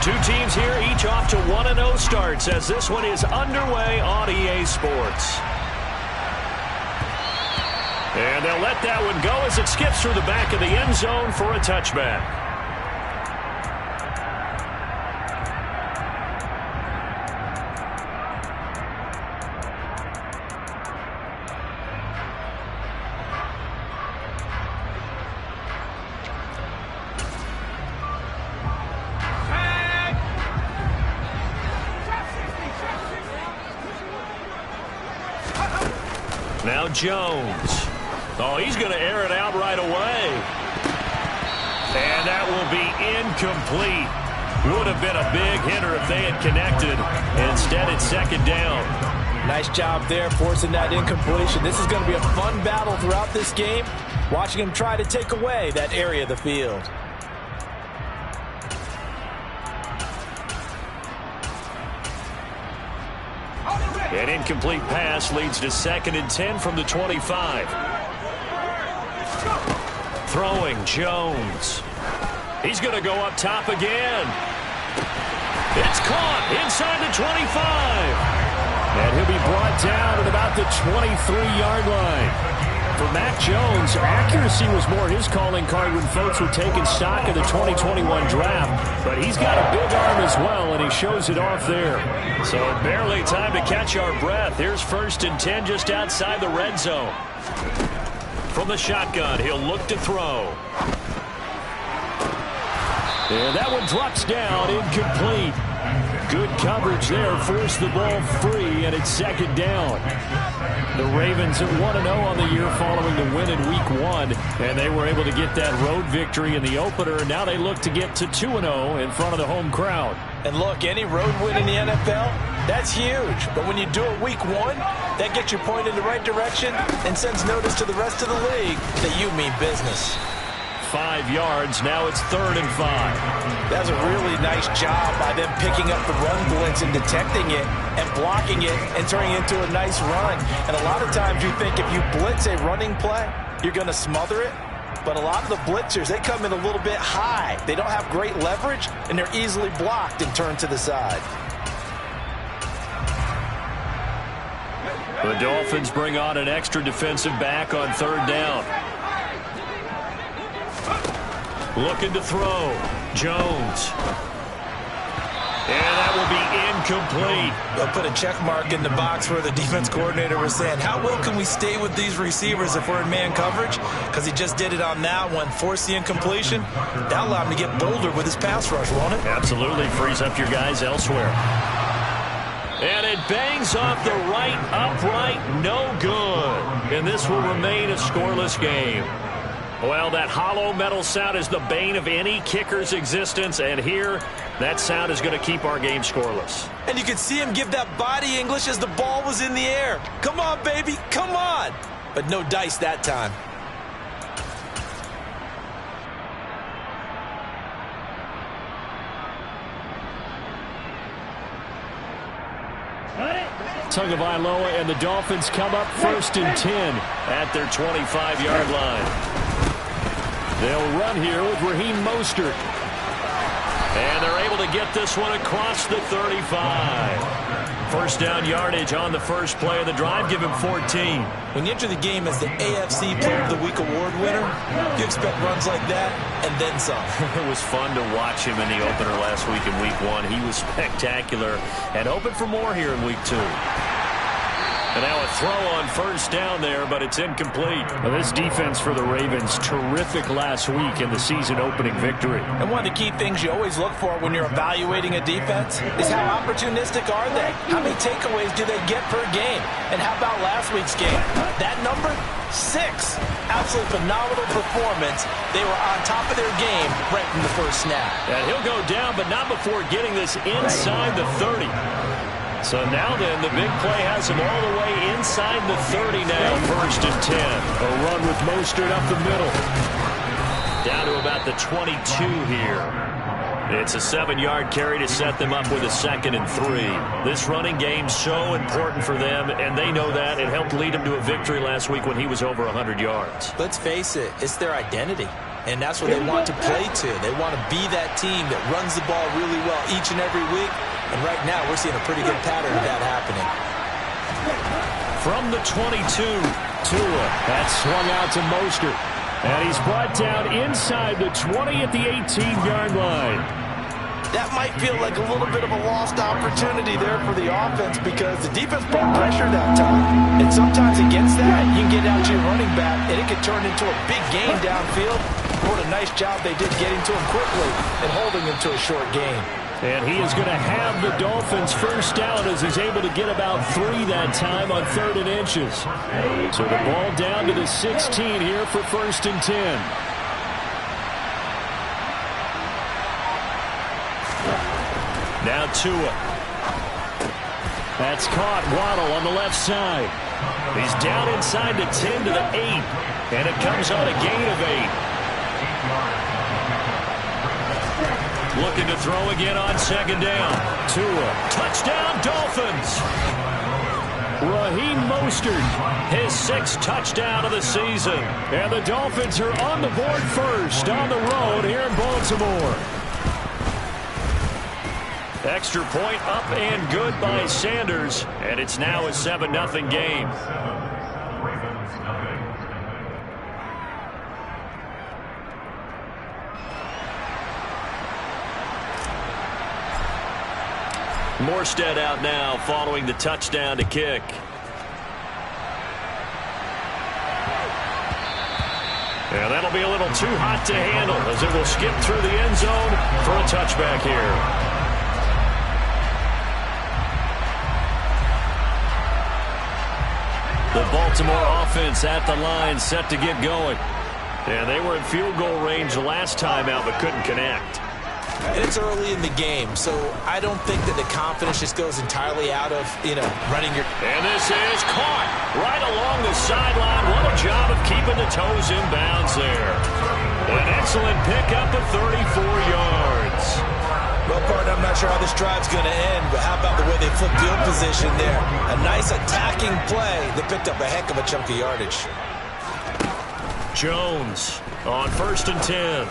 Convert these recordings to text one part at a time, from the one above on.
Two teams here, each off to 1-0 starts as this one is underway on EA Sports. And they'll let that one go as it skips through the back of the end zone for a touchback. Now Jones. Oh, he's going to air it out right away. And that will be incomplete. Would have been a big hitter if they had connected. Instead, it's second down. Nice job there forcing that incompletion. This is going to be a fun battle throughout this game. Watching him try to take away that area of the field. An incomplete pass leads to 2nd and 10 from the 25. Throwing Jones. He's going to go up top again. It's caught inside the 25. And he'll be brought down at about the 23-yard line. For Mac Jones, accuracy was more his calling card when folks were taking stock of the 2021 draft. But he's got a big arm as well, and he shows it off there. So barely time to catch our breath. Here's 1st and 10 just outside the red zone. From the shotgun, he'll look to throw. And that one drops down, incomplete. Good coverage there, forced the ball free, and it's 2nd down. The Ravens at 1-0 on the year following the win in Week 1, and they were able to get that road victory in the opener. Now they look to get to 2-0 in front of the home crowd. And look, any road win in the NFL, that's huge. But when you do it Week 1, that gets you pointed in the right direction and sends notice to the rest of the league that you mean business. 5 yards. Now it's 3rd and 5. That's a really nice job by them picking up the run blitz and detecting it and blocking it and turning it into a nice run. And a lot of times you think if you blitz a running play, you're going to smother it. But a lot of the blitzers, they come in a little bit high. They don't have great leverage, and they're easily blocked and turned to the side. The Dolphins bring on an extra defensive back on 3rd down. Looking to throw. Jones. And that will be incomplete. They'll put a check mark in the box where the defense coordinator was saying, how well can we stay with these receivers if we're in man coverage? Because he just did it on that one, forced the incompletion. That allowed him to get bolder with his pass rush, won't it? Absolutely. Frees up your guys elsewhere. And it bangs off the right upright. No good. And this will remain a scoreless game. Well, that hollow metal sound is the bane of any kicker's existence, and here, that sound is going to keep our game scoreless. And you could see him give that body English as the ball was in the air. Come on, baby, come on. But no dice that time. Tagovailoa and the Dolphins come up 1st and 10 at their 25-yard line. They'll run here with Raheem Mostert. And they're able to get this one across the 35. First down yardage on the first play of the drive. Give him 14. When you enter the game as the AFC Player of the Week award winner, you expect runs like that and then some. It was fun to watch him in the opener last week in Week 1. He was spectacular and hoping for more here in Week 2. And now a throw on first down there, but it's incomplete. Well, this defense for the Ravens, terrific last week in the season-opening victory. And one of the key things you always look for when you're evaluating a defense is how opportunistic are they? How many takeaways do they get per game? And how about last week's game? That number? 6. Absolutely phenomenal performance. They were on top of their game right from the first snap. And he'll go down, but not before getting this inside the 30. So now then, the big play has him all the way inside the 30 now, 1st and 10. A run with Mostert up the middle. Down to about the 22 here. It's a 7-yard carry to set them up with a 2nd and 3. This running game's so important for them, and they know that. It helped lead them to a victory last week when he was over 100 yards. Let's face it, it's their identity. And that's what they want to play to. They want to be that team that runs the ball really well each and every week. And right now, we're seeing a pretty good pattern of that happening. From the 22, Tua. That's swung out to Mostert. And he's brought down inside the 20 at the 18-yard line. That might feel like a little bit of a lost opportunity there for the offense because the defense brought pressure that time. And sometimes against that, you can get out to your running back, and it can turn into a big gain downfield. What a nice job they did getting to him quickly and holding him to a short gain. And he is going to have the Dolphins first down as he's able to get about 3 that time on 3rd and inches. So the ball down to the 16 here for 1st and 10. Now Tua. That's caught. Waddle on the left side. He's down inside the 10 to the 8. And it comes on a gain of 8. Looking to throw again on 2nd down. Tua. Touchdown Dolphins. Raheem Mostert, his 6th touchdown of the season. And the Dolphins are on the board first on the road here in Baltimore. Extra point up and good by Sanders, and it's now a 7-0 game. Morstead out now following the touchdown to kick. And that'll be a little too hot to handle as it will skip through the end zone for a touchback here. The Baltimore offense at the line set to get going. And they were in field goal range last time out but couldn't connect. And it's early in the game, so I don't think that the confidence just goes entirely out of, running your... And this is caught right along the sideline. What a job of keeping the toes in bounds there. An excellent pickup of 34 yards. Well, partner, I'm not sure how this drive's going to end, but how about the way they flipped field position there? A nice attacking play that picked up a heck of a chunk of yardage. Jones on 1st and 10.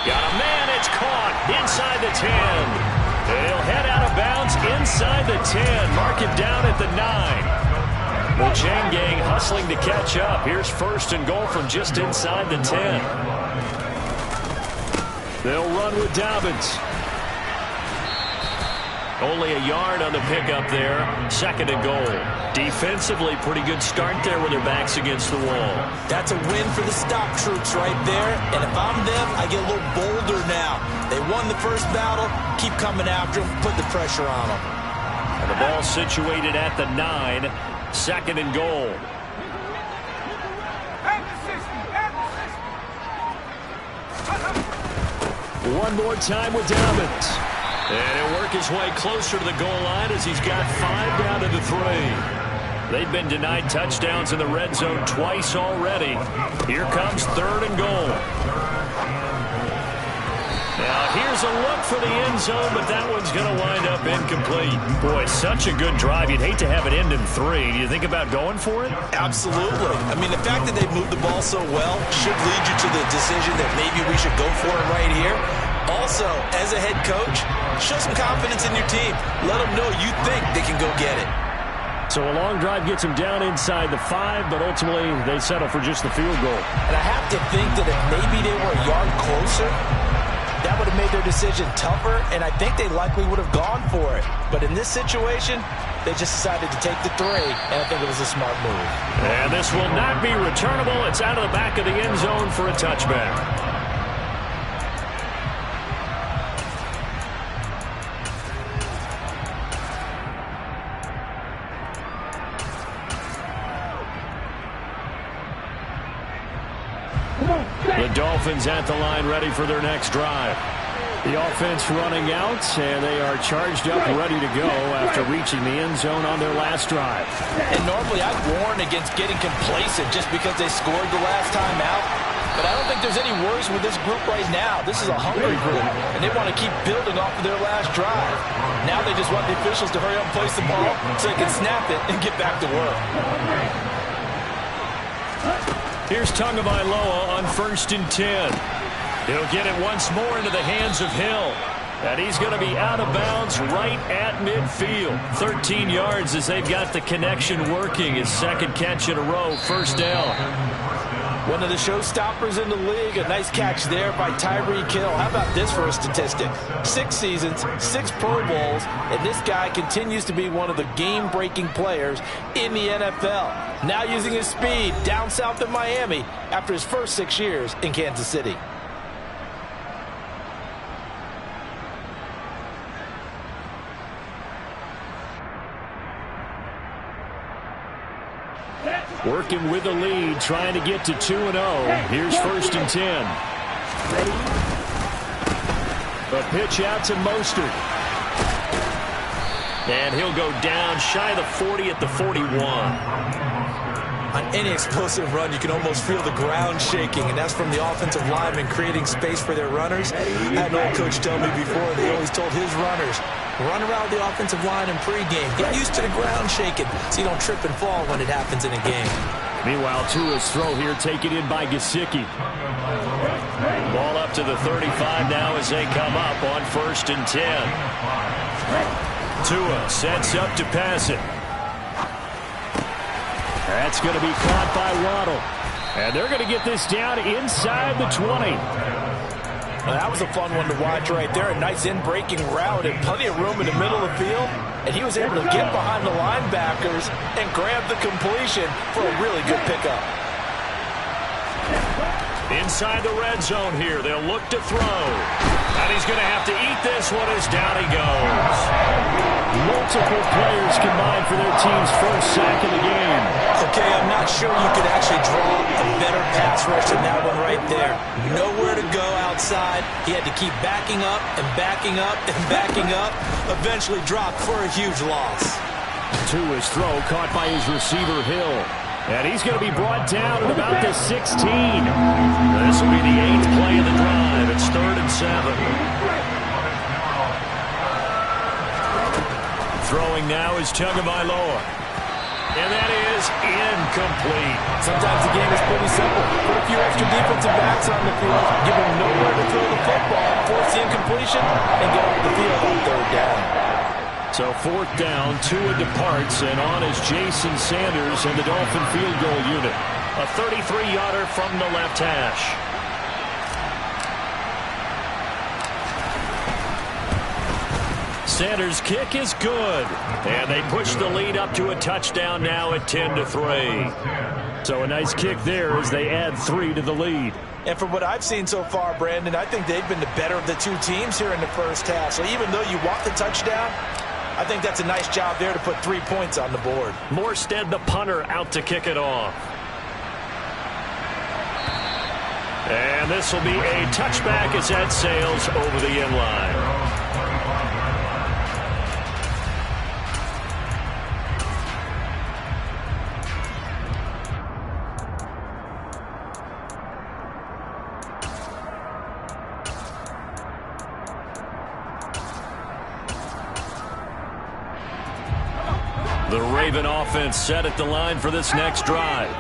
Got a man, it's caught inside the 10. He'll head out of bounds inside the 10. Mark him down at the 9. The chain gang hustling to catch up. Here's 1st and goal from just inside the 10. They'll run with Dobbins. Only a yard on the pickup there. 2nd and goal. Defensively, pretty good start there with their backs against the wall. That's a win for the stop troops right there. And if I'm them, I get a little bolder now. They won the first battle. Keep coming after them. Put the pressure on them. And the ball situated at the 9. 2nd and goal. One more time with Dobbins. And he'll work his way closer to the goal line as he's got 5 down to the 3. They've been denied touchdowns in the red zone twice already. Here comes 3rd and goal. Now here's a look for the end zone, but that one's going to wind up incomplete. Boy, such a good drive. You'd hate to have it end in 3. Do you think about going for it? Absolutely. I mean, the fact that they've moved the ball so well should lead you to the decision that maybe we should go for it right here. Also, as a head coach, show some confidence in your team. Let them know you think they can go get it. So a long drive gets them down inside the 5, but ultimately they settle for just the field goal. And I have to think that if maybe they were a yard closer, that would have made their decision tougher, and I think they likely would have gone for it. But in this situation, they just decided to take the 3, and I think it was a smart move. And this will not be returnable. It's out of the back of the end zone for a touchback. The Dolphins at the line ready for their next drive. The offense running out, and they are charged up ready to go after reaching the end zone on their last drive. And normally I'd warn against getting complacent just because they scored the last time out. But I don't think there's any worries with this group right now. This is a hungry group, and they want to keep building off of their last drive. Now they just want the officials to hurry up and place the ball so they can snap it and get back to work. Here's Tagovailoa on 1st and 10. He'll get it once more into the hands of Hill. And he's going to be out of bounds right at midfield. 13 yards as they've got the connection working. His second catch in a row, 1st down. One of the showstoppers in the league. A nice catch there by Tyreek Hill. How about this for a statistic? 6 seasons, 6 Pro Bowls, and this guy continues to be one of the game-breaking players in the NFL. Now using his speed down south of Miami after his first 6 years in Kansas City. Working with the lead, trying to get to 2-0. Here's 1st and 10. A pitch out to Mostert. And he'll go down shy of the 40 at the 41. On any explosive run, you can almost feel the ground shaking, and that's from the offensive linemen creating space for their runners. I had an old coach tell me before, they always told his runners, run around the offensive line in pregame. Get used to the ground shaking so you don't trip and fall when it happens in a game. Meanwhile, Tua's throw here taken in by Gesicki. Ball up to the 35 now as they come up on 1st and 10. Tua sets up to pass it. That's going to be caught by Waddle. And they're going to get this down inside the 20. Well, that was a fun one to watch right there. A nice in-breaking route and plenty of room in the middle of the field. And he was able to get behind the linebackers and grab the completion for a really good pickup. Inside the red zone here, they'll look to throw. And he's going to have to eat this one as down he goes. Multiple players combined for their team's first sack of the game. Okay, I'm not sure you could actually draw a better pass rush than that one right there. Nowhere to go outside. He had to keep backing up and backing up and backing up. Eventually dropped for a huge loss. To his throw, caught by his receiver, Hill. And he's going to be brought down at about the 16. This will be the 8th play of the drive. It's 3rd and 7. Throwing now is Tagovailoa. And that is incomplete. Sometimes the game is pretty simple. Put a few extra defensive backs on the field, give them nowhere to throw the football, force the incompletion, and get off the field on 3rd down. So 4th down, Tua departs, and on is Jason Sanders and the Dolphin field goal unit. A 33-yarder from the left hash. Sanders' kick is good. And they push the lead up to a touchdown now at 10-3. So a nice kick there as they add 3 to the lead. And from what I've seen so far, Brandon, I think they've been the better of the two teams here in the first half. So even though you want the touchdown, I think that's a nice job there to put 3 points on the board. Morstead, the punter, out to kick it off. And this will be a touchback as that sails over the end line. The Raven offense set at the line for this next drive.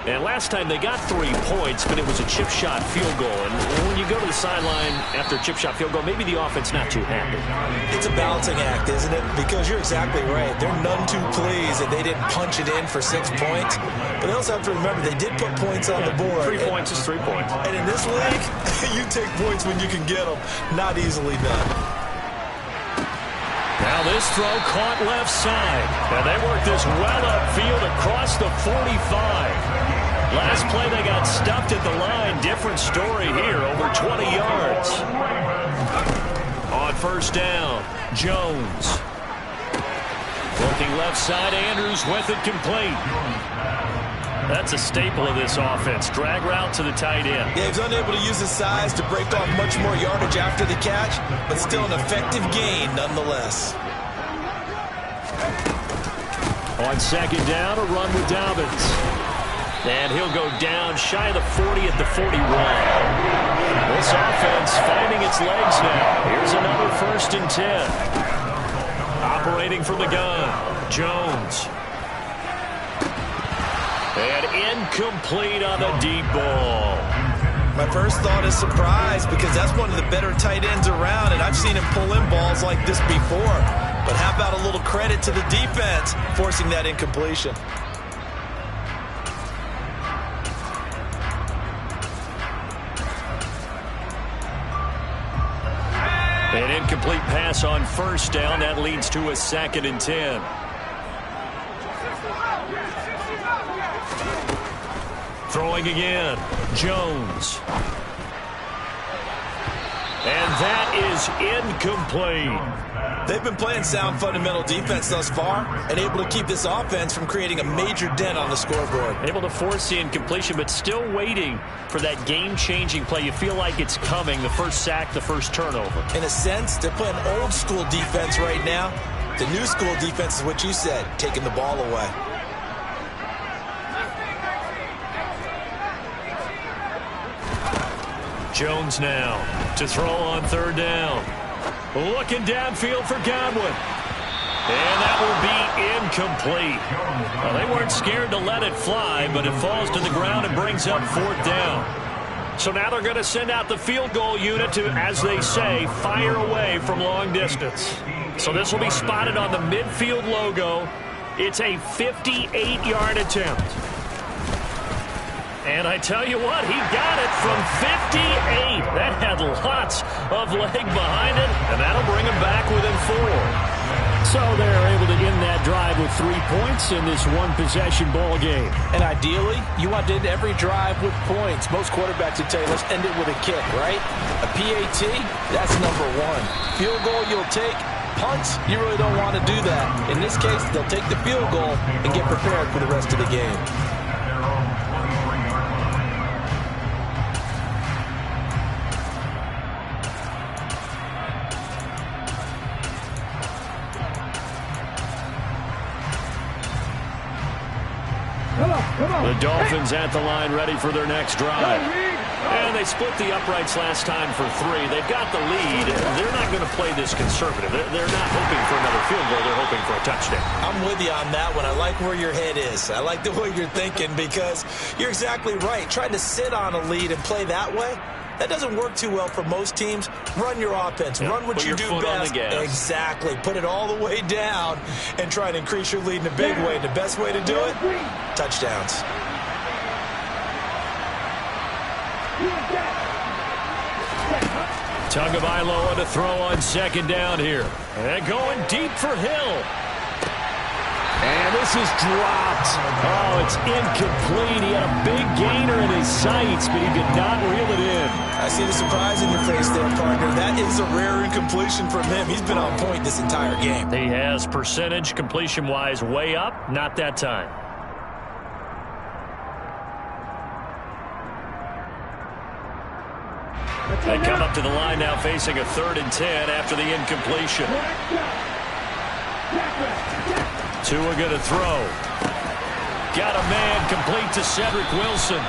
And last time they got 3 points, but it was a chip shot field goal. And when you go to the sideline after a chip shot field goal, maybe the offense not too happy. It's a balancing act, isn't it? Because you're exactly right. They're none too pleased that they didn't punch it in for 6 points. But they also have to remember they did put points on the board. 3 points is 3 points. And in this league, you take points when you can get them. Not easily done. Now this throw caught left side. And they work this well upfield across the 45. Last play they got stuffed at the line. Different story here, over 20 yards. On 1st down, Jones. Looking left side, Andrews with it complete. That's a staple of this offense. Drag route to the tight end. Yeah, he's unable to use his size to break off much more yardage after the catch, but still an effective gain nonetheless. On 2nd down, a run with Dobbins. And he'll go down shy of the 40 at the 41. This offense finding its legs now. Here's another 1st and 10. Operating from the gun, Jones. And incomplete on the deep ball. My first thought is surprise because that's one of the better tight ends around, and I've seen him pull in balls like this before. But how about a little credit to the defense forcing that incompletion? An incomplete pass on first down. That leads to a 2nd and 10. Throwing again, Jones. And that is incomplete. They've been playing sound fundamental defense thus far and able to keep this offense from creating a major dent on the scoreboard. Able to force the incompletion, but still waiting for that game-changing play. You feel like it's coming, the first sack, the first turnover. In a sense, they're playing old-school defense right now. The new-school defense is what you said, taking the ball away. Jones now to throw on 3rd down. Looking downfield for Godwin. And that will be incomplete. Well, they weren't scared to let it fly, but it falls to the ground and brings up 4th down. So now they're going to send out the field goal unit to, as they say, fire away from long distance. So this will be spotted on the midfield logo. It's a 58-yard attempt. And I tell you what, he got it from 58. That had lots of leg behind it, and that'll bring him back within 4. So they're able to end that drive with 3 points in this one-possession ball game. And ideally, you want to end every drive with points. Most quarterbacks would tell you, let's end it with a kick, right? A PAT, that's number 1. Field goal you'll take. Punts, you really don't want to do that. In this case, they'll take the field goal and get prepared for the rest of the game. The Dolphins at the line ready for their next drive. And they split the uprights last time for 3. They've got the lead. They're not going to play this conservative. They're not hoping for another field goal. They're hoping for a touchdown. I'm with you on that one. I like where your head is. I like the way you're thinking because you're exactly right. Trying to sit on a lead and play that way, that doesn't work too well for most teams. Run your offense. Run what you do best. Exactly. Put it all the way down and try to increase your lead in a big way. And the best way to do it, touchdowns. Tagovailoa to throw on 2nd down here. And going deep for Hill. And this is dropped. Oh, it's incomplete. He had a big gainer in his sights, but he did not reel it in. I see the surprise in your face there, partner. That is a rare incompletion from him. He's been on point this entire game. He has percentage completion-wise way up. Not that time. They come up to the line now facing a 3rd and 10 after the incompletion. Tua going to throw. Got a man complete to Cedric Wilson.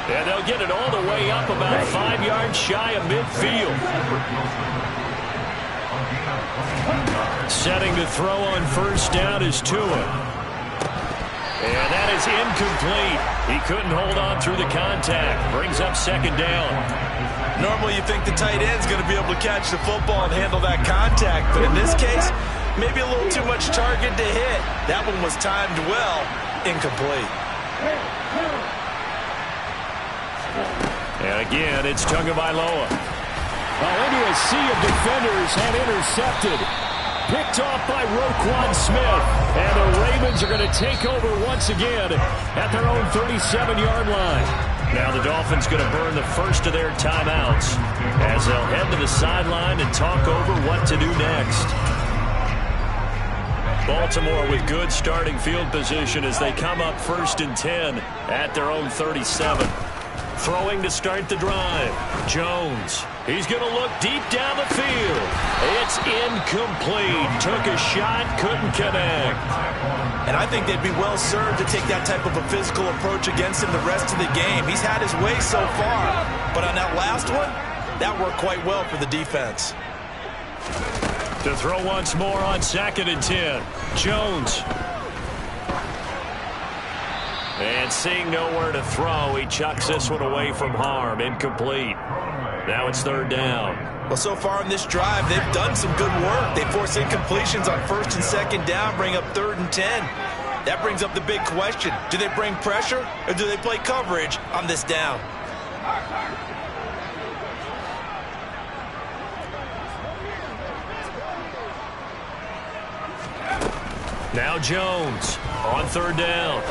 And they'll get it all the way up about 5 yards shy of midfield. Setting to throw on 1st down is Tua. And that is incomplete. He couldn't hold on through the contact. Brings up 2nd down. Normally you think the tight end's going to be able to catch the football and handle that contact. But in this case, maybe a little too much target to hit. That one was timed well. Incomplete. And again, it's Tagovailoa. Well, into a sea of defenders and intercepted. Picked off by Roquan Smith. And the Ravens are going to take over once again at their own 37-yard line. Now the Dolphins going to burn the first of their timeouts as they'll head to the sideline and talk over what to do next. Baltimore with good starting field position as they come up 1st and 10 at their own 37. Throwing to start the drive. Jones. He's going to look deep down the field. It's incomplete. Took a shot, couldn't connect. And I think they'd be well served to take that type of a physical approach against him the rest of the game. He's had his way so far. But on that last one, that worked quite well for the defense. To throw once more on 2nd and 10. Jones. And seeing nowhere to throw, he chucks this one away from harm. Incomplete. Now it's third down. Well, so far in this drive, they've done some good work. They force incompletions on first and second down, bring up 3rd and 10. That brings up the big question. Do they bring pressure or do they play coverage on this down? Now Jones on third down.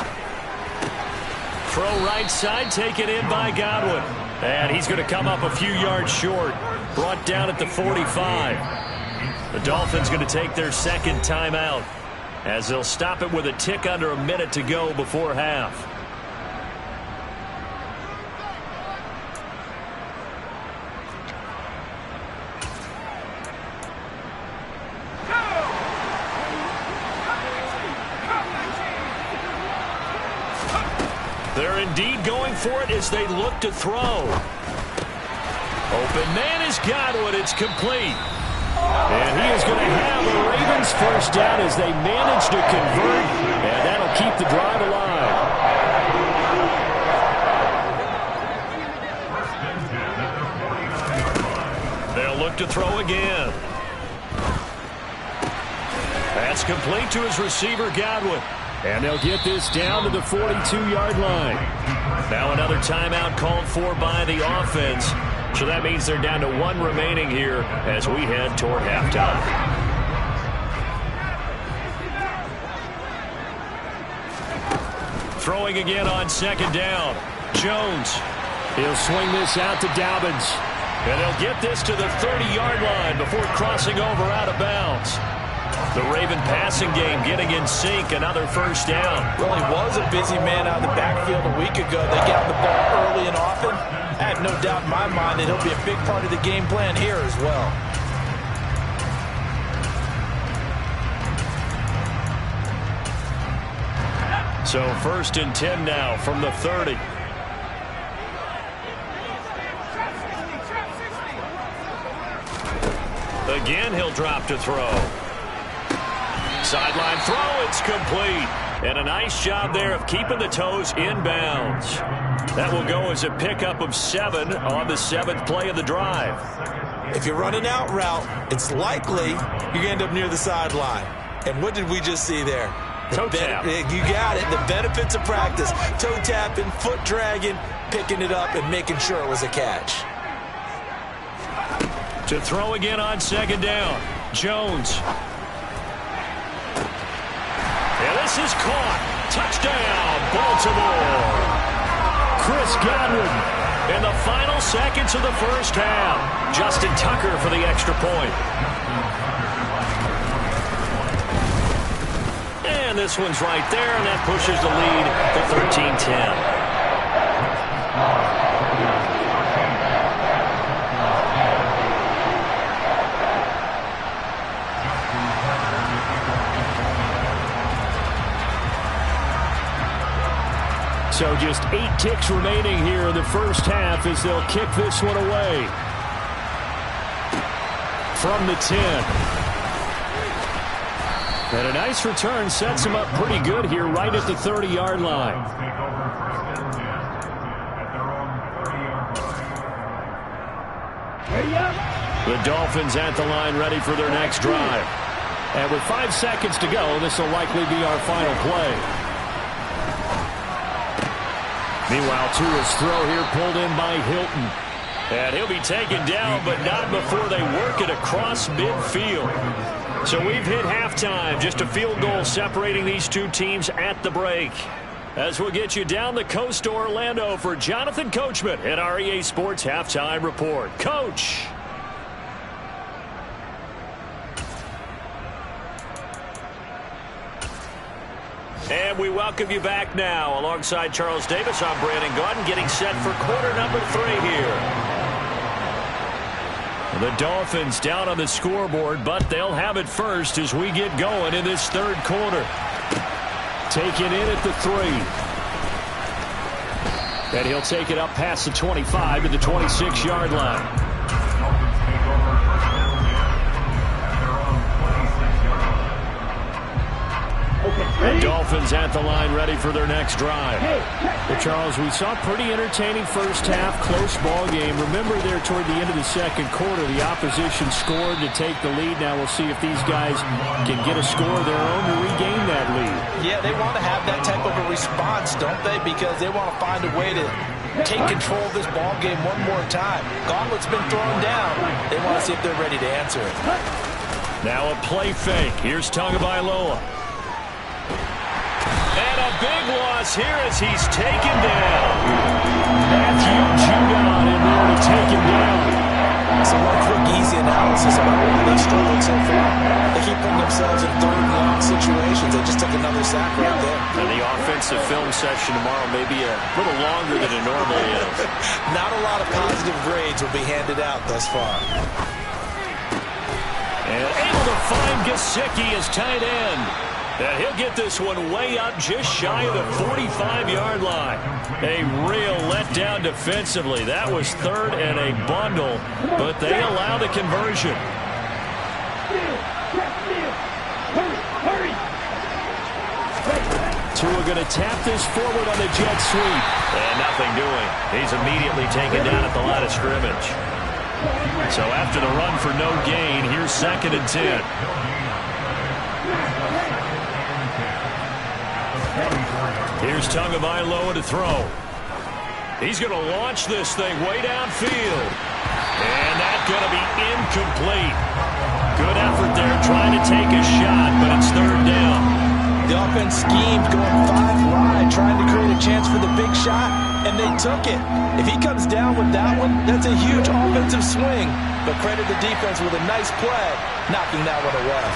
Throw right side, taken in by Godwin. And he's going to come up a few yards short. Brought down at the 45. The Dolphins going to take their second timeout as they'll stop it with a tick under a minute to go before half. They're indeed going for it as they look to throw. Open man is Godwin. It's complete. And he is going to have a Ravens first down as they manage to convert. And that'll keep the drive alive. They'll look to throw again. That's complete to his receiver, Godwin. And they'll get this down to the 42-yard line. Now another timeout called for by the offense. So that means they're down to one remaining here as we head toward halftime. Throwing again on second down. Jones. He'll swing this out to Dobbins. And he'll get this to the 30-yard line before crossing over out of bounds. The Raven passing game getting in sync, another first down. Well, he was a busy man out of the backfield a week ago. They got the ball early and often. I have no doubt in my mind that he'll be a big part of the game plan here as well. So 1st and 10 now from the 30. Again, he'll drop to throw. Sideline throw, it's complete. And a nice job there of keeping the toes in bounds. That will go as a pickup of 7 on the 7th play of the drive. If you're running out route, it's likely you end up near the sideline. And what did we just see there? Toe tap. You got it. The benefits of practice. Toe tapping, foot dragging, picking it up, and making sure it was a catch. To throw again on second down. Jones. And this is caught. Touchdown, Baltimore. Chris Godwin in the final seconds of the first half. Justin Tucker for the extra point. And this one's right there, and that pushes the lead to 13-10. So just 8 ticks remaining here in the first half as they'll kick this one away. From the 10. And a nice return sets him up pretty good here right at the 30-yard line. The Dolphins at the line ready for their next drive. And with 5 seconds to go, this will likely be our final play. Meanwhile, Tua's throw here pulled in by Hilton. And he'll be taken down, but not before they work it across midfield. So we've hit halftime. Just a field goal separating these two teams at the break. As we'll get you down the coast to Orlando for Jonathan Coachman at our EA Sports Halftime Report. Coach. And we welcome you back now. Alongside Charles Davis, I'm Brandon Gaudin, getting set for quarter number 3 here. The Dolphins down on the scoreboard, but they'll have it first as we get going in this third quarter. Taken in at the 3. And he'll take it up past the 25 to the 26-yard line. The Dolphins is at the line ready for their next drive. Well, Charles, we saw a pretty entertaining first half, close ball game. Remember there toward the end of the second quarter, the opposition scored to take the lead. Now we'll see if these guys can get a score of their own to regain that lead. Yeah, they want to have that type of a response, don't they? Because they want to find a way to take control of this ball game one more time. Gauntlet's been thrown down. They want to see if they're ready to answer it. Now a play fake. Here's Tagovailoa. And a big loss here as he's taken down. Matthew Judon in there to take him down. So one quick, easy analysis about why they've struggled so far. They keep putting themselves in third and long situations. They just took another sack right there. And the offensive film session tomorrow may be a little longer than it normally is. Not a lot of positive grades will be handed out thus far. And able to find Gesicki as tight end. And he'll get this one way up just shy of the 45-yard line. A real letdown defensively. That was third and a bundle, but they allow the conversion. Tua going to tap this forward on the jet sweep. And nothing doing. He's immediately taken down at the line of scrimmage. So after the run for no gain, here's 2nd and 10. Here's Tagovailoa to throw. He's going to launch this thing way downfield. And that's going to be incomplete. Good effort there trying to take a shot, but it's 3rd down. The offense schemed going 5 wide, trying to create a chance for the big shot, and they took it. If he comes down with that one, that's a huge offensive swing. But credit the defense with a nice play, knocking that one away.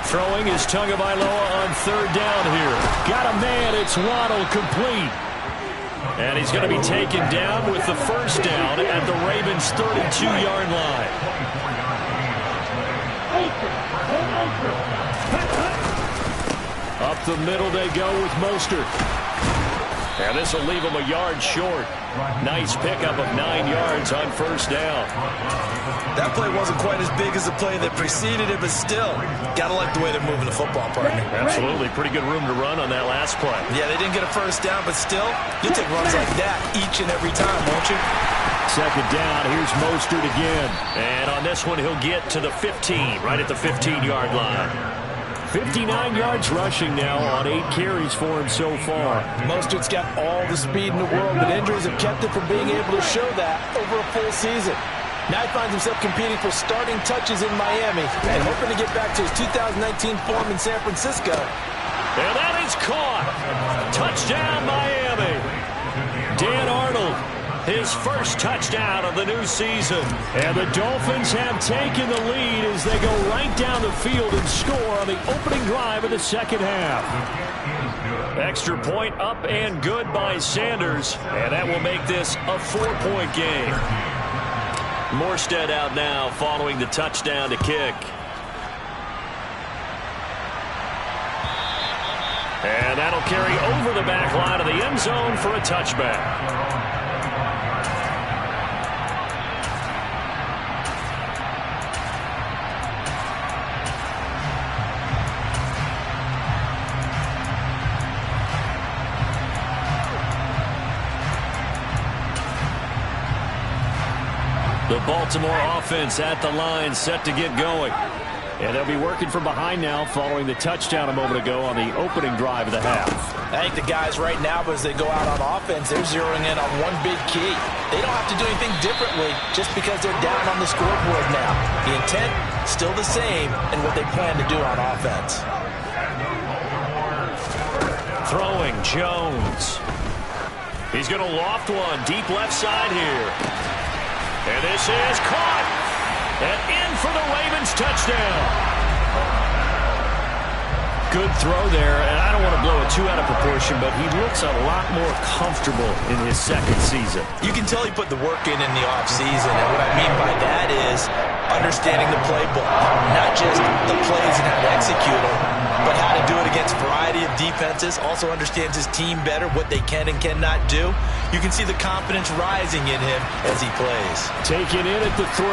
Throwing is Tagovailoa on 3rd down here. Got a man, it's Waddle, complete. And he's going to be taken down with the 1st down at the Ravens' 32-yard line. Up the middle they go with Mostert. And this will leave him a yard short. Nice pickup of 9 yards on 1st down. That play wasn't quite as big as the play that preceded it, but still, got to like the way they're moving the football, partner. Absolutely. Pretty good room to run on that last play. Yeah, they didn't get a 1st down, but still, you'll take runs like that each and every time, won't you? 2nd down, here's Mostert again. And on this one, he'll get to the 15, right at the 15-yard line. 59 yards rushing now on 8 carries for him so far. Mostert's got all the speed in the world, but injuries have kept him from being able to show that over a full season. Now he finds himself competing for starting touches in Miami and hoping to get back to his 2019 form in San Francisco. And that is caught. Touchdown, Miami. Dan Arnold, his first touchdown of the new season. And the Dolphins have taken the lead as they go right down the field and score on the opening drive of the 2nd half. Extra point up and good by Sanders. And that will make this a 4-point game. Morstead out now following the touchdown to kick. And that'll carry over the back line of the end zone for a touchback. The Baltimore offense at the line, set to get going. And they'll be working from behind now following the touchdown a moment ago on the opening drive of the half. I think the guys right now, as they go out on offense, they're zeroing in on one big key. They don't have to do anything differently just because they're down on the scoreboard now. The intent, still the same, and what they plan to do on offense. Throwing, Jones. He's going to loft one deep left side here. And this is caught. And in for the Ravens touchdown. Good throw there, and I don't want to blow it too out of proportion, but he looks a lot more comfortable in his 2nd season. You can tell he put the work in the offseason, and what I mean by that is understanding the playbook. Not just the plays and how to execute them, but how to do it against a variety of defenses. Also understands his team better, what they can and cannot do. You can see the confidence rising in him as he plays. Taken in at the 3.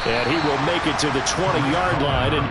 And he will make it to the 20-yard line. And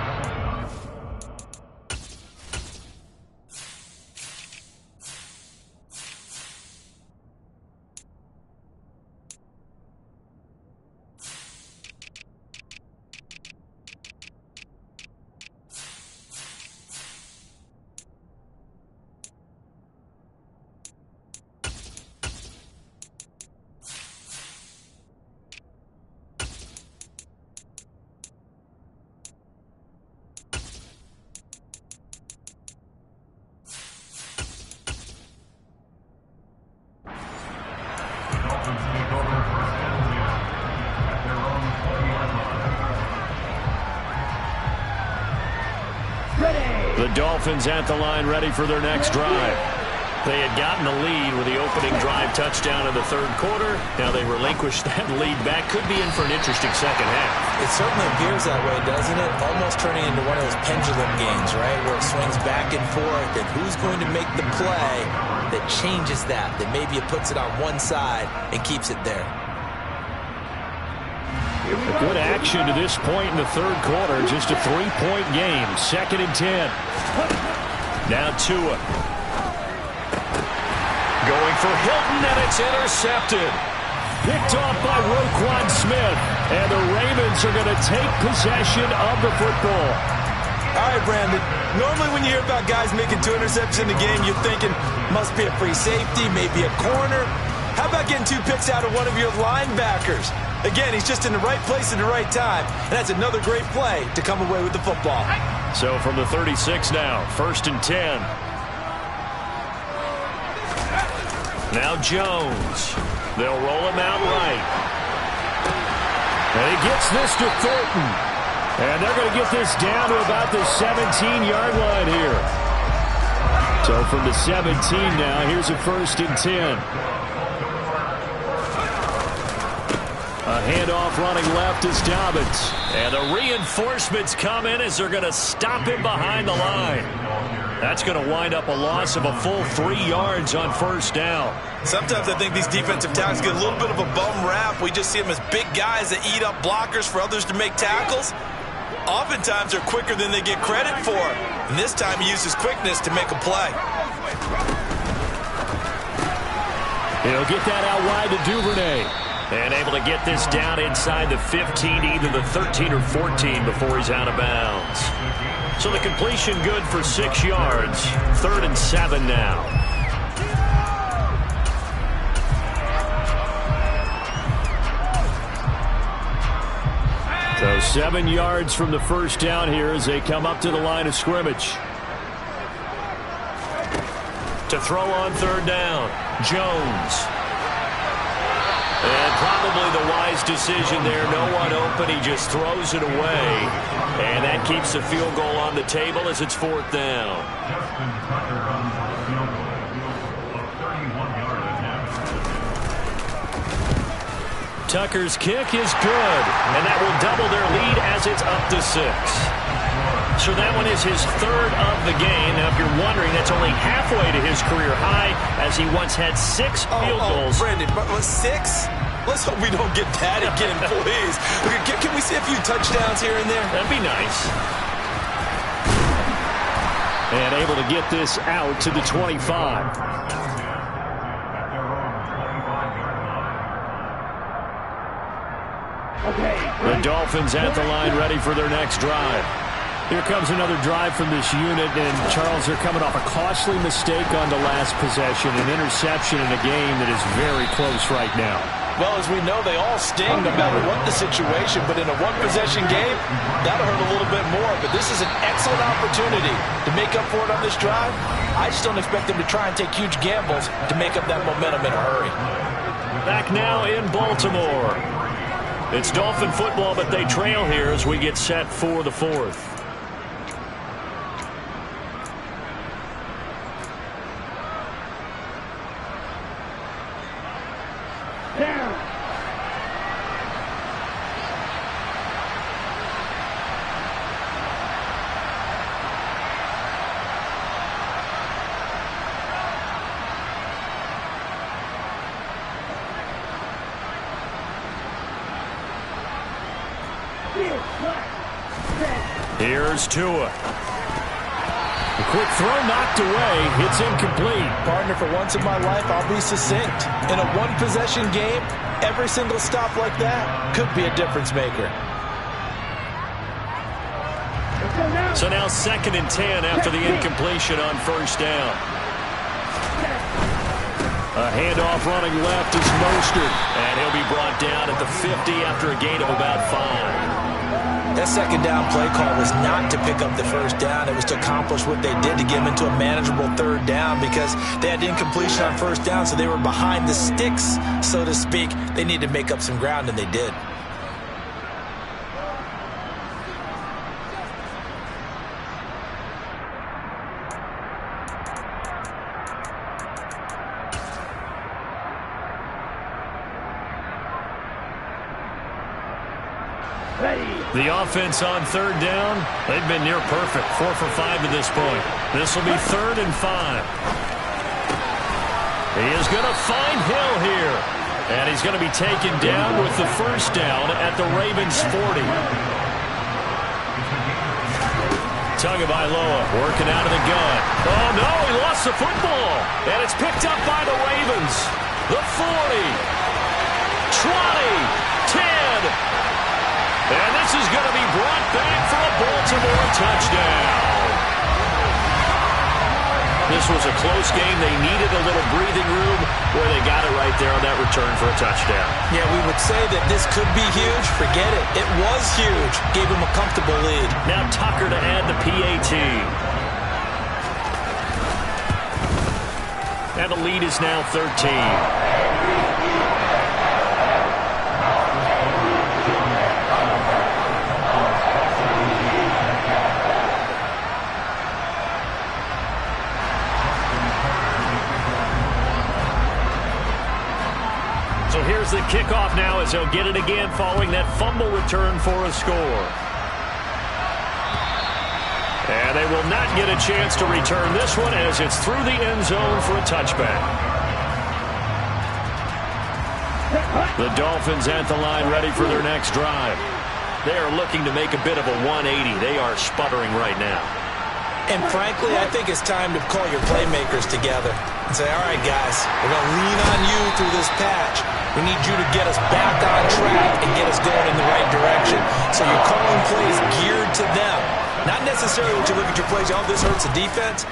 The Dolphins at the line, ready for their next drive. They had gotten the lead with the opening drive touchdown in the third quarter. Now they relinquished that lead back. Could be in for an interesting second half. It certainly appears that way, doesn't it? Almost turning into one of those pendulum games, right, where it swings back and forth. And who's going to make the play that changes that maybe it puts it on one side and keeps it there? A good action to this point in the third quarter. Just a 3-point game. 2nd and 10. Now Tua. Going for Hilton, and it's intercepted. Picked off by Roquan Smith. And the Ravens are going to take possession of the football. All right, Brandon. Normally when you hear about guys making 2 interceptions in the game, you're thinking must be a free safety, maybe a corner. How about getting 2 picks out of one of your linebackers? Again, he's just in the right place at the right time. And that's another great play to come away with the football. So from the 36 now, 1st and 10. Now Jones. They'll roll him out right. And he gets this to Thornton. And they're going to get this down to about the 17-yard line here. So from the 17 now, here's a 1st and 10. A handoff running left is Dobbins. And the reinforcements come in as they're going to stop him behind the line. That's going to wind up a loss of a full 3 yards on 1st down. Sometimes I think these defensive tackles get a little bit of a bum rap. We just see them as big guys that eat up blockers for others to make tackles. Oftentimes they're quicker than they get credit for. And this time he uses quickness to make a play. He'll get that out wide to Duvernay. And able to get this down inside the 15, either the 13 or 14 before he's out of bounds. So the completion good for 6 yards. 3rd and 7 now. So 7 yards from the 1st down here as they come up to the line of scrimmage. To throw on 3rd down, Jones. And probably the wise decision there. No one open. He just throws it away. And that keeps the field goal on the table as it's 4th down. Tucker's kick is good. And that will double their lead as it's up to 6. So that one is his 3rd of the game. Now, if you're wondering, that's only halfway to his career high, as he once had 6 field goals. Brandon, but 6? Let's hope we don't get that again, please. Can we see a few touchdowns here and there? That'd be nice. And able to get this out to the 25. The Dolphins at the line, ready for their next drive. Here comes another drive from this unit, and Charles, they're coming off a costly mistake on the last possession, an interception in a game that is very close right now. Well, as we know, they all sting no matter what the situation, but in a one-possession game, that'll hurt a little bit more. But this is an excellent opportunity to make up for it on this drive. I just don't expect them to try and take huge gambles to make up that momentum in a hurry. Back now in Baltimore. It's Dolphin football, but they trail here as we get set for the 4th. Here's Tua. A quick throw knocked away. It's incomplete. Partner, for once in my life, I'll be succinct. In a one-possession game, every single stop like that could be a difference maker. So now 2nd and 10 after the incompletion on 1st down. A handoff running left is Mostert. And he'll be brought down at the 50 after a gain of about 5. That 2nd down play call was not to pick up the 1st down. It was to accomplish what they did to get them into a manageable 3rd down because they had incompletion on 1st down, so they were behind the sticks, so to speak. They needed to make up some ground, and they did. The offense on third down, they've been near perfect, 4 for 5 to this point. This will be 3rd and 5. He is going to find Hill here. And he's going to be taken down with the first down at the Ravens' 40. Tagovailoa working out of the gun. Oh, no, he lost the football. And it's picked up by the Ravens. The 40, 20, 10. And this is going to be brought back for a Baltimore touchdown. This was a close game. They needed a little breathing room where they got it right there on that return for a touchdown. Yeah, we would say that this could be huge. Forget it. It was huge. Gave him a comfortable lead. Now Tucker to add the PAT. And the lead is now 13. So here's the kickoff now as he'll get it again following that fumble return for a score. And they will not get a chance to return this one as it's through the end zone for a touchback. The Dolphins at the line ready for their next drive. They are looking to make a bit of a 180. They are sputtering right now. And frankly, I think it's time to call your playmakers together and say, all right, guys, we're going to lean on you through this patch. We need you to get us back on track and get us going in the right direction. So you're calling plays geared to them. Not necessarily when you look at your plays, oh, this hurts the defense.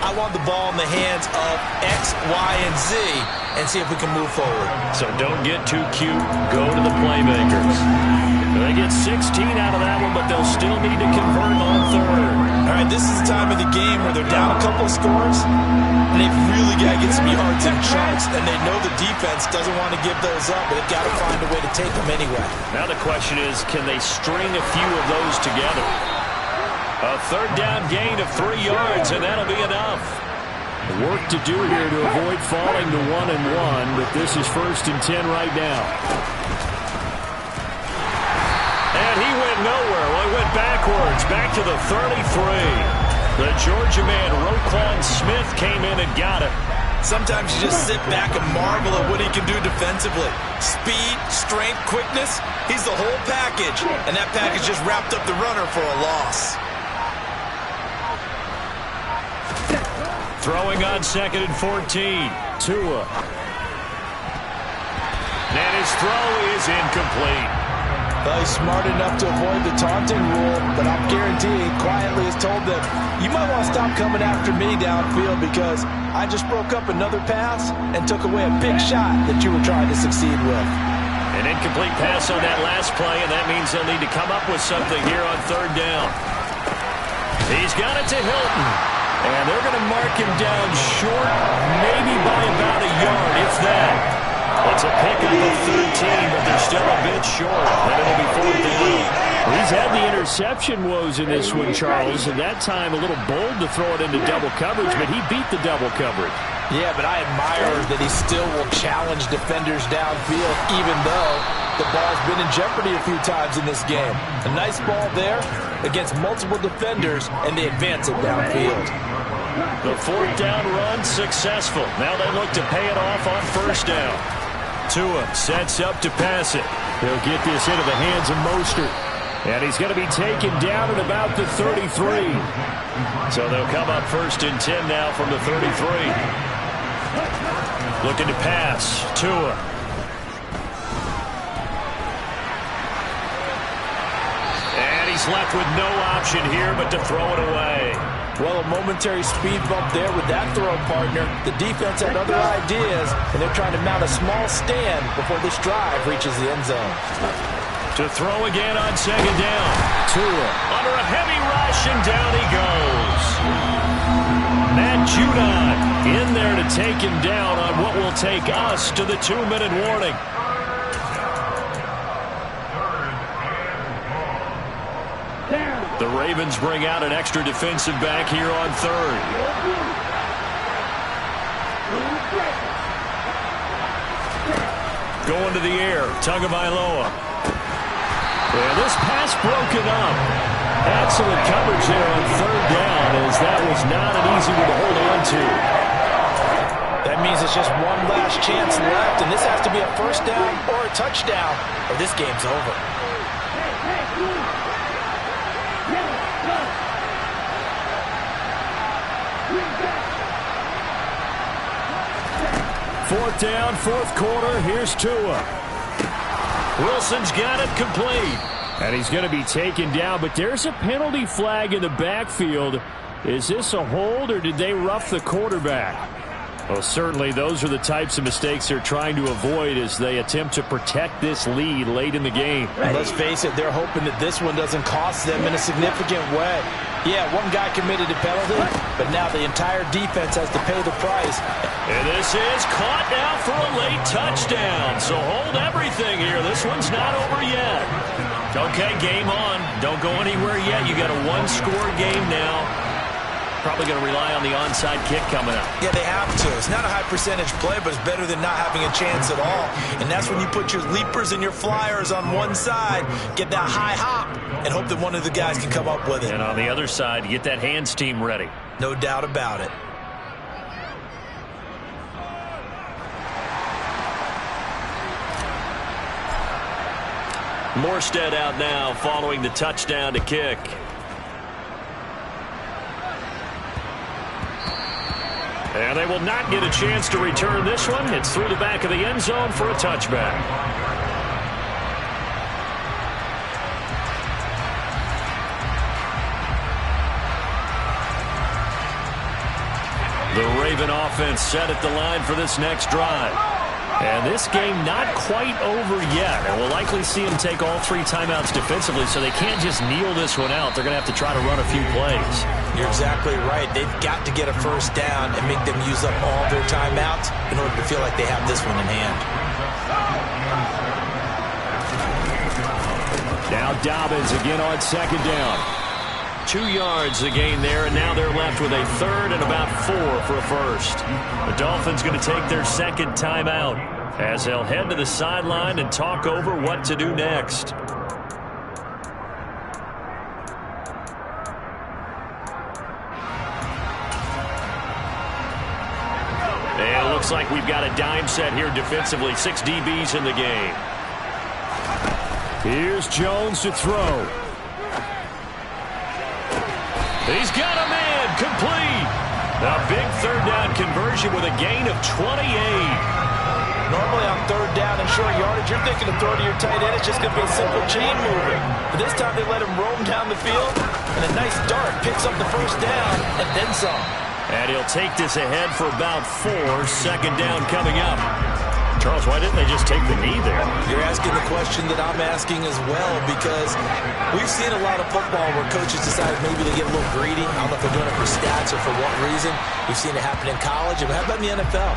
I want the ball in the hands of X, Y, and Z and see if we can move forward. So don't get too cute. Go to the playmakers. They get 16 out of that one, but they'll still need to convert on third. All right, this is the time of the game where they're down a couple of scores, and they've really got to get some yards in chunks, and they know the defense doesn't want to give those up, but they've got to find a way to take them anyway. Now the question is, can they string a few of those together? A third down gain of 3 yards, and that'll be enough. Work to do here to avoid falling to 1-1, but this is 1st and 10 right now. And he went nowhere. Well, he went backwards, back to the 33. The Georgia man, Roquan Smith, came in and got it. Sometimes you just sit back and marvel at what he can do defensively. Speed, strength, quickness, he's the whole package. And that package just wrapped up the runner for a loss. Throwing on 2nd and 14. Tua. And his throw is incomplete. Well, he's smart enough to avoid the taunting rule, but I'm guaranteeing he quietly has told them, you might want to stop coming after me downfield because I just broke up another pass and took away a big shot that you were trying to succeed with. An incomplete pass on that last play, and that means they'll need to come up with something here on third down. He's got it to Hilton, and they're going to mark him down short, maybe by about a yard, if that. It's a pickup of 13, but they're still a bit short. And it'll be 4th down. Well, he's had the interception woes in this one, Charles, and that time a little bold to throw it into double coverage, but he beat the double coverage. Yeah, but I admire that he still will challenge defenders downfield, even though the ball's been in jeopardy a few times in this game. A nice ball there against multiple defenders, and they advance it downfield. The 4th down run successful. Now they look to pay it off on 1st down. Tua sets up to pass it. He'll get this into the hands of Mostert. And he's going to be taken down at about the 33. So they'll come up 1st and 10 now from the 33. Looking to pass. Tua. And he's left with no option here but to throw it away. Well, a momentary speed bump there with that throw, partner. The defense had other ideas, and they're trying to mount a small stand before this drive reaches the end zone. To throw again on 2nd down. Tua under a heavy rush, and down he goes. Matt Judon in there to take him down on what will take us to the 2-minute warning. The Ravens bring out an extra defensive back here on 3rd. Going to the air, Tagovailoa. Yeah, this pass broken up. Excellent coverage there on third down, as that was not an easy one to hold on to. That means it's just one last chance left, and this has to be a first down or a touchdown, or this game's over. Fourth down, fourth quarter. Here's Tua. Wilson's got it complete. And he's going to be taken down, but there's a penalty flag in the backfield. Is this a hold, or did they rough the quarterback? Well, certainly those are the types of mistakes they're trying to avoid as they attempt to protect this lead late in the game. Let's face it, they're hoping that this one doesn't cost them in a significant way. Yeah, one guy committed a penalty, but now the entire defense has to pay the price. And this is caught now for a late touchdown. So hold everything here. This one's not over yet. Okay, game on. Don't go anywhere yet. You got a one-score game now. Probably going to rely on the onside kick coming up. Yeah, they have to. It's not a high percentage play, but it's better than not having a chance at all. And that's when you put your leapers and your flyers on one side, get that high hop, and hope that one of the guys can come up with it. And on the other side, get that hands team ready. No doubt about it. Morstead out now following the touchdown to kick. And they will not get a chance to return this one. It's through the back of the end zone for a touchback. The Raven offense set at the line for this next drive. And this game not quite over yet. And we'll likely see them take all three timeouts defensively, so they can't just kneel this one out. They're going to have to try to run a few plays. You're exactly right. They've got to get a first down and make them use up all their timeouts in order to feel like they have this one in hand. Now Dobbins again on second down. 2 yards the gain there, and now they're left with a third and about 4 for a first. The Dolphins going to take their second timeout as they'll head to the sideline and talk over what to do next. And it looks like we've got a dime set here defensively. 6 DBs in the game. Here's Jones to throw. He's got a man, complete. A big third down conversion with a gain of 28. Normally on third down and short yardage, you're thinking to throw to your tight end. It's just going to be a simple chain mover. But this time they let him roam down the field, and a nice dart picks up the first down and then some. And he'll take this ahead for about 4. Second down coming up. Charles, why didn't they just take the knee there? You're asking the question that I'm asking as well, because we've seen a lot of football where coaches decide maybe they get a little greedy. I don't know if they're doing it for stats or for what reason. We've seen it happen in college. And how about in the NFL?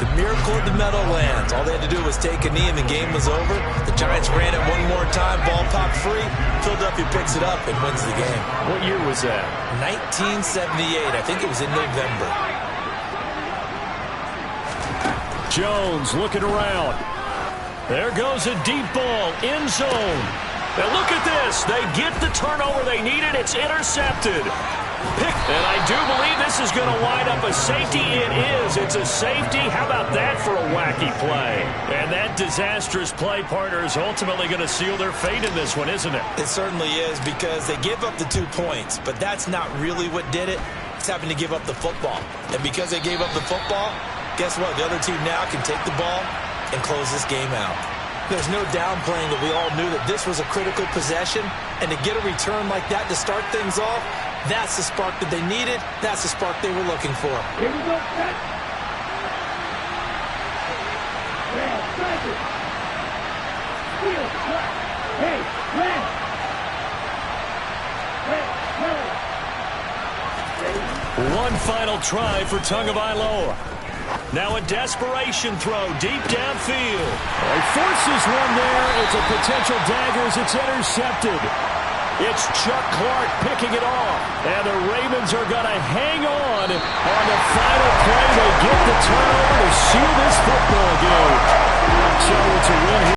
The miracle of the Meadowlands. All they had to do was take a knee and the game was over. The Giants ran it one more time. Ball popped free. Philadelphia picks it up and wins the game. What year was that? 1978. I think it was in November. Jones looking around. There goes a deep ball, end zone. Now look at this. They get the turnover they needed. It's intercepted. And I do believe this is going to wind up a safety. It is. It's a safety. How about that for a wacky play? And that disastrous play, partner, is ultimately going to seal their fate in this one, isn't it? It certainly is, because they give up the 2 points, but that's not really what did it. It's having to give up the football. And because they gave up the football, guess what? The other team now can take the ball and close this game out. There's no downplaying that we all knew that this was a critical possession, and to get a return like that to start things off, that's the spark that they needed. That's the spark they were looking for. Here we go. Hey, one final try for Tagovailoa. Now a desperation throw deep downfield. He forces one there. It's a potential dagger as it's intercepted. It's Chuck Clark picking it off. And the Ravens are going to hang on the final play. They get the turnover to seal this football game. So it's a win here.